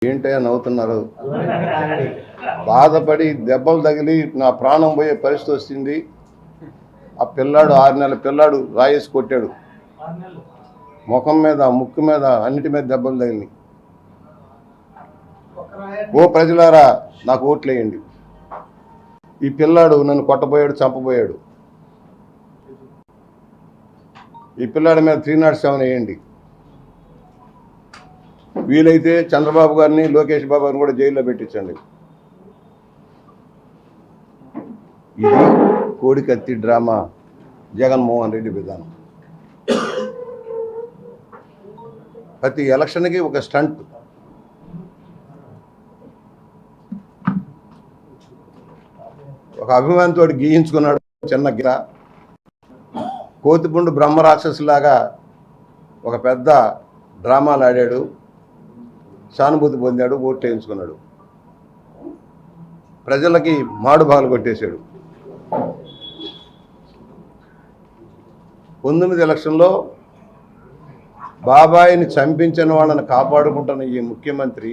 ఏంటయ్యా నవ్వుతున్నారు? బాధపడి దెబ్బలు తగిలి నా ప్రాణం పోయే పరిస్థితి వచ్చింది. ఆ పిల్లాడు 6 నెలల పిల్లాడు రాయేసి కొట్టాడు. ముఖం మీద, ముక్కు మీద, అన్నిటి మీద దెబ్బలు తగిలినాయి. ఓ ప్రజలారా, నాకు ఓట్లేయండి. ఈ పిల్లాడు నన్ను కొట్టబోయాడు, చంపబోయాడు. ఈ పిల్లాడి మీద 307 వేయండి. వీలైతే చంద్రబాబు గారిని, లోకేష్ బాబు గారిని కూడా జైల్లో పెట్టించండి. ఇది కోడికత్తి డ్రామా జగన్మోహన్ రెడ్డి విధానం. ప్రతి ఎలక్షన్కి ఒక స్టంట్. ఒక అభిమానితో గీయించుకున్నాడు చిన్న గిర. కోతిపుండు బ్రహ్మరాక్షసులాగా ఒక పెద్ద డ్రామాలు ఆడాడు, సానుభూతి పొందాడు, ఓట్లు వేయించుకున్నాడు. ప్రజలకి మాడు బాలు కొట్టేశాడు. 19 ఎలక్షన్లో బాబాయిని చంపించిన వాళ్ళని కాపాడుకుంటున్న ఈ ముఖ్యమంత్రి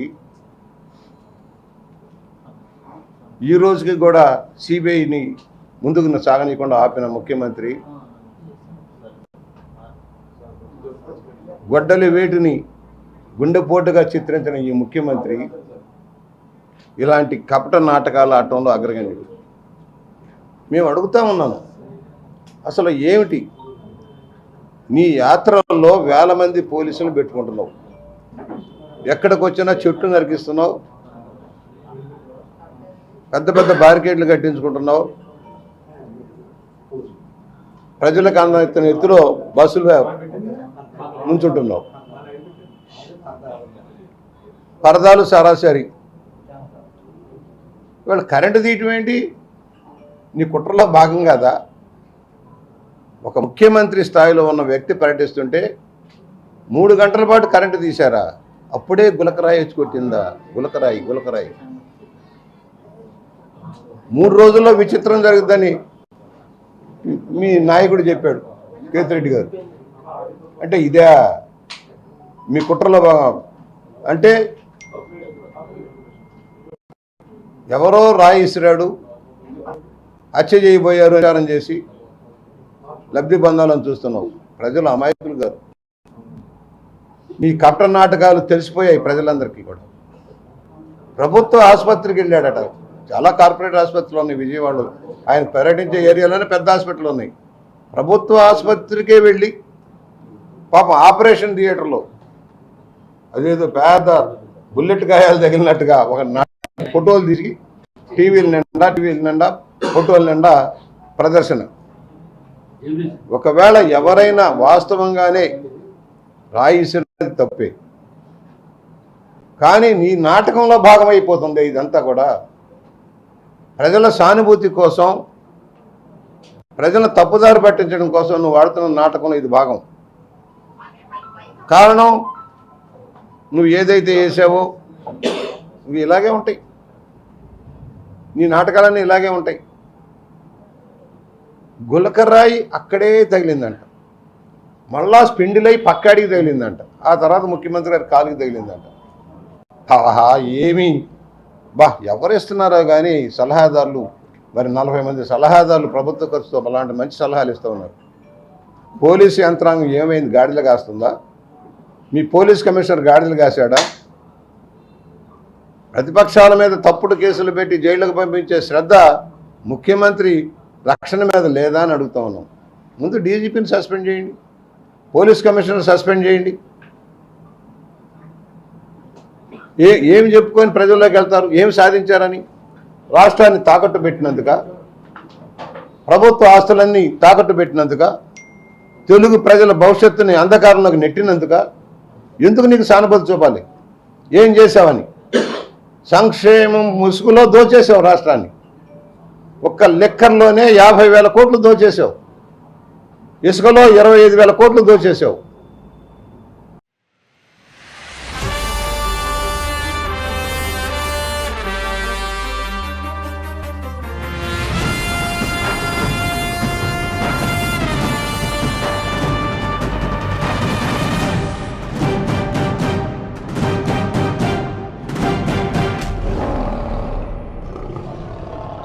ఈ రోజుకి కూడా సిబిఐని ముందుకు సాగనీయకుండా ఆపిన ముఖ్యమంత్రి, గొడ్డలి వేటుని గుండెపోటుగా చిత్రించిన ఈ ముఖ్యమంత్రి ఇలాంటి కపట నాటకాలు ఆడటంలో అగ్రగణ్యుడు. మేము అడుగుతా ఉన్నాము, అసలు ఏమిటి నీ యాత్రల్లో వేల మంది పోలీసులు పెట్టుకుంటున్నావు, ఎక్కడికి వచ్చినా చెట్లు నరికిస్తున్నావు, పెద్ద పెద్ద బారికేడ్లు కట్టించుకుంటున్నావు, ప్రజలకు అందరిన ఎత్తులో బస్సులు ముంచుంటున్నావు, పరదాలు సరాసరి. ఇవాళ కరెంటు తీయటం ఏంటి? నీ కుట్రలో భాగం కాదా? ఒక ముఖ్యమంత్రి స్థాయిలో ఉన్న వ్యక్తి పర్యటిస్తుంటే 3 గంటల పాటు కరెంటు తీశారా? అప్పుడే గులకరాయి వచ్చి కొట్టిందా? గులకరాయి 3 రోజుల్లో విచిత్రం జరుగుద్దని మీ నాయకుడు చెప్పాడు, కేతిరెడ్డి గారు. అంటే ఇదే మీ కుట్రలో భాగం? అంటే ఎవరో రాయి ఇసిరాడు, హత్య చేయబోయారు విచారం చేసి లబ్ధి పొందాలని చూస్తున్నావు. ప్రజలు అమాయకులు గారు. మీ కపట నాటకాలు తెలిసిపోయాయి ప్రజలందరికీ కూడా. ప్రభుత్వ ఆసుపత్రికి వెళ్ళాడట. చాలా కార్పొరేట్ ఆసుపత్రులు ఉన్నాయి విజయవాడలో. ఆయన పర్యటించే ఏరియాలోనే పెద్ద హాస్పిటల్ ఉన్నాయి. ప్రభుత్వ ఆసుపత్రికే వెళ్ళి పాపం ఆపరేషన్ థియేటర్లో అదేదో పేద బుల్లెట్ గాయాలు తగిలినట్టుగా ఒక ఫోటోలు తీసి టీవీల నిండా ఫోటోల నిండా ప్రదర్శన. ఒకవేళ ఎవరైనా వాస్తవంగానే రాయిసినది తప్పే, కానీ నీ నాటకంలో భాగమైపోతుంది ఇదంతా కూడా. ప్రజల సానుభూతి కోసం, ప్రజలను తప్పుదారి పట్టించడం కోసం నువ్వు వాడుతున్న నాటకంలో ఇది భాగం. కారణం నువ్వు ఏదైతే చేసావో ఇవి ఇలాగే ఉంటాయి. నీ నాటకాలన్నీ ఇలాగే ఉంటాయి. గులకరాయి అక్కడే తగిలిందంట, మళ్ళా స్పిండిలై పక్కాడికి తగిలిందంట, ఆ తర్వాత ముఖ్యమంత్రి గారి కాలుకి తగిలిందంట. ఆహా, ఏమి ఎవరు ఇస్తున్నారో కానీ సలహాదారులు, మరి 40 మంది సలహాదారులు ప్రభుత్వ ఖర్చుతో అలాంటి మంచి సలహాలు ఇస్తూ ఉన్నారు. పోలీసు యంత్రాంగం ఏమైంది? గాడిదలు కాస్తుందా? మీ పోలీస్ కమిషనర్ గాడిదలు కాశాడా? ప్రతిపక్షాల మీద తప్పుడు కేసులు పెట్టి జైళ్లకు పంపించే శ్రద్ధ ముఖ్యమంత్రి రక్షణ మీద లేదా అని అడుగుతా ఉన్నాం. ముందు డీజీపీని సస్పెండ్ చేయండి, పోలీస్ కమిషనర్ సస్పెండ్ చేయండి. ఏమి చెప్పుకొని ప్రజల్లోకి వెళ్తారు? ఏమి సాధించారని? రాష్ట్రాన్ని తాకట్టు పెట్టినందుక, ప్రభుత్వ ఆస్తులన్నీ తాకట్టు పెట్టినందుక, తెలుగు ప్రజల భవిష్యత్తుని అంధకారంలోకి నెట్టినందుక, ఎందుకు నీకు సానుభూతి చూపాలి? ఏం చేశావని? సంక్షేమం ముసుగులో దోచేసావు రాష్ట్రాన్ని. ఒక్క లెక్కర్లోనే 50,000 కోట్లు దోచేసావు. ఇసుకలో 25,000 కోట్లు దోచేసావు.